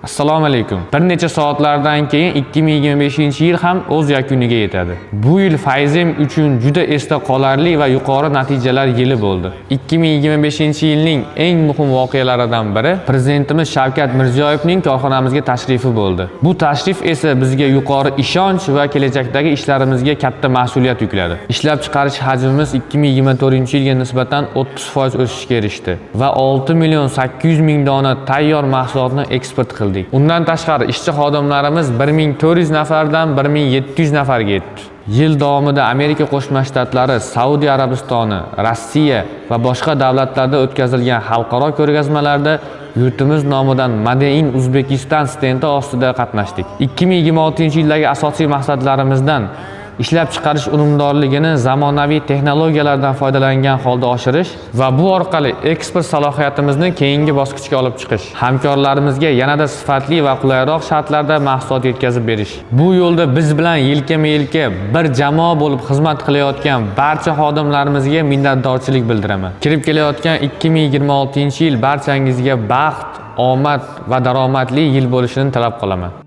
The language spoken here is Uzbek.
Assalomu alaykum. Bir necha soatlardan keyin 2025-yil ham o'z yakuniga yetadi. Bu yil Fayzem uchun juda esda qolarli va yuqori natijalar yili bo'ldi. 2025-yilning eng muhim voqealaridan biri Prezidentimiz Shavkat Mirziyoyevning korxonamizga tashrifi bo'ldi. Bu tashrif esa bizga yuqori ishonch va kelajakdagi ishlarimizga katta mas'uliyat yukladi. Ishlab chiqarish hajmimiz 2024-yilga nisbatan 30% o'sishga erishdi va 6.800.000 dona tayyor mahsulotni eksport qildik. Undan tashqari ishchi xodimlarimiz 1400 nafardan 1700 nafarga yetdi. Yil davomida Amerika Qo'shma Shtatlari, Saudiya Arabistoni, Rossiya va boshqa davlatlarda o'tkazilgan xalqaro ko'rgazmalarda yurtimiz nomidan Made in Uzbekistan stendi ostida qatnashdik. 2026-yildagi asosiy maqsadlarimizdan ishlab chiqarish unumdorligini zamonaviy texnologiyalardan foydalangan holda oshirish va bu orqali eksport salohiyatimizni keyingi bosqichga olib chiqish. Hamkorlarimizga yanada sifatli va qulayroq shartlarda mahsulot yetkazib berish. Bu yo'lda biz bilan yelkama-yelka bir jamoa bo'lib xizmat qilayotgan barcha xodimlarimizga minnatdorchilik bildiraman. Kirib kelayotgan 2026-yil barchangizga baxt, omad va daromadli yil bo'lishini tilab qolaman.